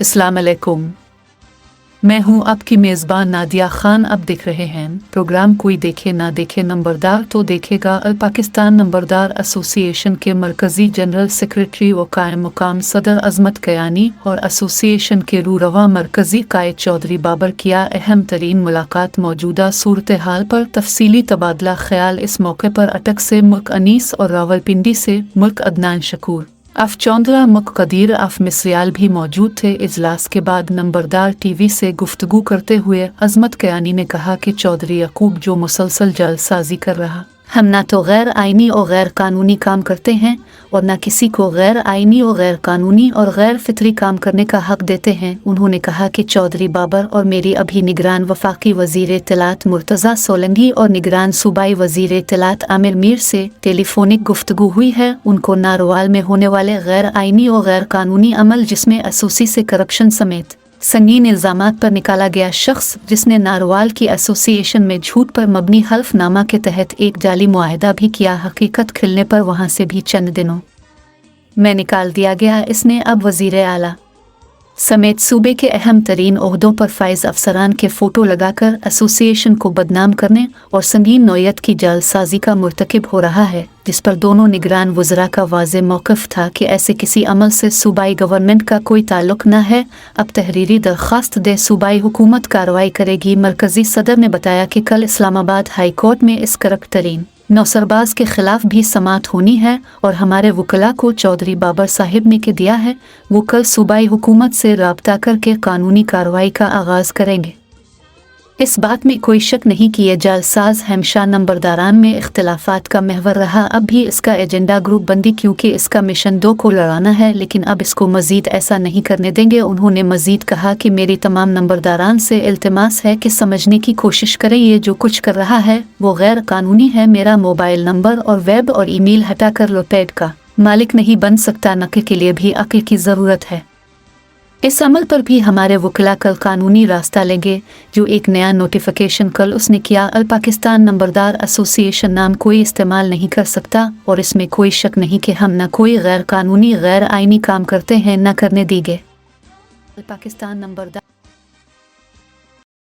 अस्सलाम अलैकुम। मैं हूं आपकी मेज़बान नादिया खान। अब देख रहे हैं प्रोग्राम कोई देखे ना देखे, नंबरदार तो देखेगा। अल पाकिस्तान नंबरदार एसोसिएशन के मरकज़ी जनरल सेक्रेटरी व कायम मुकाम सदर अज़मत कयानी और एसोसिएशन के रूरवा मरकज़ी कायद चौधरी बाबर किया अहम तरीन मुलाकात। मौजूदा सूरत हाल पर तफसीली तबादला ख्याल। इस मौके पर अटक से मुल्क अनीस और रावलपिंडी से मुल्क अदनान शकूर आफ चौंधरा मुक़दीर आफ मिसरियाल भी मौजूद थे। इजलास के बाद नंबरदार टीवी से गुफ्तगू करते हुए अज़मत कयानी ने कहा कि चौधरी यकूब जो मुसलसल जलसाजी कर रहा, हम ना तो गैर आइनी और गैर कानूनी काम करते हैं और न किसी को गैर आइनी और गैर कानूनी और गैर फितरी काम करने का हक देते हैं। उन्होंने कहा कि चौधरी बाबर और मेरी अभी निगरान वफाकी वज़ीर इत्तलात मुर्तज़ा सोलंकी और निगरान सूबाई वज़ीर इत्तलात आमिर मीर से टेलीफोनिक गुफ्तगू हुई है। उनको नारोवाल में होने वाले गैर आइनी और गैर कानूनी अमल, जिसमें एसोसी से करप्शन समेत संगीन इल्ज़ामात पर निकाला गया शख्स, जिसने नारोवाल की एसोसिएशन में झूठ पर मबनी हल्फनामा के तहत एक जाली मुआहदा भी किया, हकीकत खिलने पर वहां से भी चंद दिनों में निकाल दिया गया। इसने अब वज़ीर आला समेत सूबे के अहम तरीन ओहदों पर फाइज अफसरान के फ़ोटो लगाकर एसोसिएशन को बदनाम करने और संगीन नौयत की जालसाजी का मुर्तकिब हो रहा है, जिस पर दोनों निगरान वज़रा का वाज़े मौक़िफ़ था कि ऐसे किसी अमल से सूबाई गवर्नमेंट का कोई ताल्लुक़ न है। अब तहरीरी दरख्वास्त दे सूबाई हुकूमत कार्रवाई करेगी। मरकज़ी सदर ने बताया कि कल इस्लामाबाद हाई कोर्ट में इस करप्ट तरीन नौसरबाज के खिलाफ भी समाअत होनी है और हमारे वकला को चौधरी बाबर साहिब ने के दिया है, वो कल सूबाई हुकूमत से राब्ता करके कानूनी कार्रवाई का आगाज़ करेंगे। इस बात में कोई शक नहीं कि यह जालसाज हमेशा नंबरदारान में इख्तिलाफात का महवर रहा। अब भी इसका एजेंडा ग्रुप बंदी, क्योंकि इसका मिशन 2 को लड़ाना है, लेकिन अब इसको मज़ीद ऐसा नहीं करने देंगे। उन्होंने मज़ीद कहा कि मेरी तमाम नंबरदारान से इल्तिमास है कि समझने की कोशिश करें, ये जो कुछ कर रहा है वो गैर कानूनी है। मेरा मोबाइल नंबर और वेब और ईमेल हटाकर लोपेड का मालिक नहीं बन सकता। नक़ल के लिए भी अक्ल की ज़रूरत है। इस अमल पर भी हमारे वकला कल कानूनी रास्ता लेंगे। जो एक नया नोटिफिकेशन कल उसने किया, अल पाकिस्तान नंबरदार एसोसिएशन नाम कोई इस्तेमाल नहीं कर सकता और इसमें कोई शक नहीं कि हम न कोई गैर कानूनी गैर आइनी काम करते हैं, न करने देंगे। अल पाकिस्तान नंबरदार